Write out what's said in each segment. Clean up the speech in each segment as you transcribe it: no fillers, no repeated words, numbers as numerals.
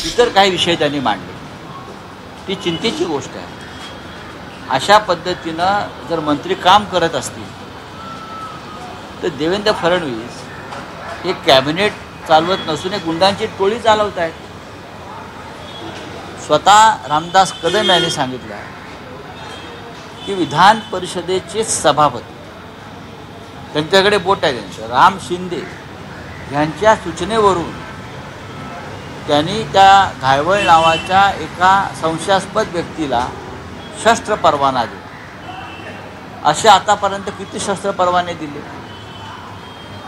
इतर काही विषय त्यांनी मांडले, ती चिंतेची गोष्ट आहे. अशा पद्धतीनं जर मंत्री काम करत असतील तर देवेंद्र फडणवीस हे कॅबिनेट चालवत नसून एक गुंडांची टोळी चालवत आहेत. स्वतः रामदास कदम यांनी सांगितलं की विधान परिषदेचे सभापती, त्यांच्याकडे बोट आहे त्यांचं, राम शिंदे यांच्या सूचनेवरून त्यांनी त्या घायवळ नावाच्या एका संशयास्पद व्यक्तीला शस्त्र परवाना दिला. असे आतापर्यंत किती शस्त्र परवाने दिले?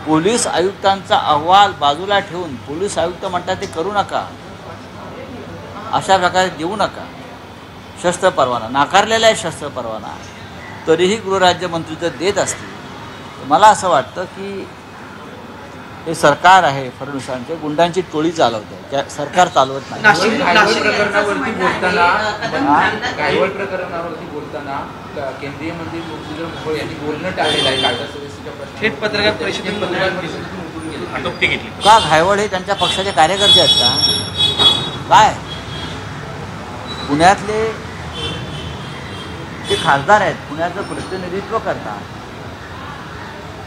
पोलीस आयुक्तांचा अहवाल बाजूला ठेवून पोलीस आयुक्त म्हणतात ते करू नका, अशा प्रकारे देऊ नका शस्त्र परवाना, नाकारलेला आहे शस्त्र परवाना, तरीही गृहराज्यमंत्री जर देत असतील तर मला असं वाटतं की हे सरकार आहे फडणवीसांचे, गुंडांची टोळी चालवते, त्या सरकार चालवत नाही. प्रकरणावरती बोलताना केंद्रीय मंत्री मुरलीधर मोहोळ यांनी बोलणं टाळलेलं आहे. कायदा सुव्यवस्थेच्या थेट पत्रकार परिषदेत घेतली का? घायवळ हे त्यांच्या पक्षाचे कार्यकर्ते आहेत का? काय पुण्यातले जे खासदार आहेत, पुण्याचं प्रतिनिधित्व करतात,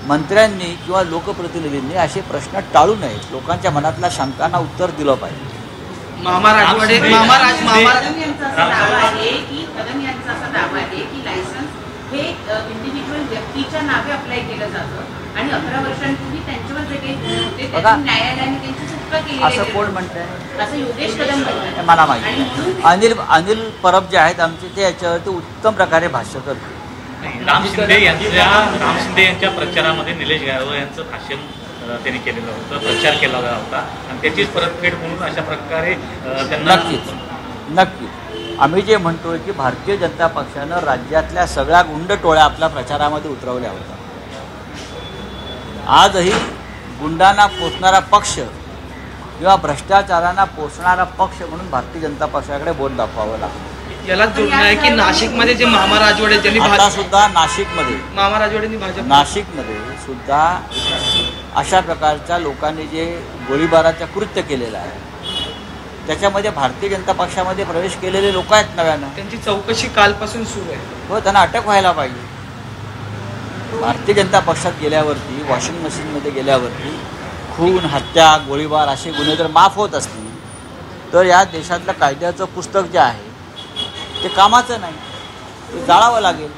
मंत्र्यांनी किंवा लोकप्रतिनिधींनी असे प्रश्न टाळू नयेत. लोकांच्या मनातल्या शंकांना उत्तर दिलं पाहिजे. इंडिव्हिज्युअल व्यक्तीच्या नावे अप्लाय केलं जातं आणि 11 वर्षांपूर्वी त्यांच्यावर जे काही होते न्यायालयाने त्यांची सुटका केली. असं कोण म्हणतंय? असं योगेश कदम म्हणतात. मला माहिती. अनिल परब जे आहेत आमचे, ते याच्यावरती उत्तम प्रकारे भाष्य करतात. राम शिंदे यांच्या प्रचारामध्ये निलेश घायवळ यांचं भाषण त्यांनी केलेलं होतं, प्रचार केला होता आणि त्याचीच परतफेड म्हणून अशा प्रकारे त्यांना नक्कीच आम्ही जे म्हणतोय की भारतीय जनता पक्षानं राज्यातल्या सगळ्या गुंड टोळ्या आपल्या प्रचारामध्ये उतरवल्या होत्या. आजही गुंडांना पोचणारा पक्ष किंवा भ्रष्टाचारांना पोचणारा पक्ष म्हणून भारतीय जनता पक्षाकडे बोट दाखवावं लागतं. याला जोडणं आहे की नाशिकमध्ये जे महामा राजवाडे ज्यांनी आता सुद्धा नाशिकमध्ये महामा राजवाडेंनी भाजप नाशिकमध्ये सुद्धा अशा प्रकारच्या लोकांनी जे गोळीबाराचं कृत्य केलेलं आहे त्याच्यामध्ये भारतीय जनता पक्षामध्ये प्रवेश केलेले लोक आहेत नव्यानं. त्यांची चौकशी कालपासून सुरू आहे. हो, त्यांना अटक व्हायला पाहिजे. भारतीय जनता पक्षात गेल्यावरती, वॉशिंग मशीनमध्ये गेल्यावरती खून, हत्या, गोळीबार असे गुन्हे जर माफ होत असतील तर या देशातलं कायद्याचं पुस्तक जे आहे ते कामाचं नाही, ते जाळावं लागेल.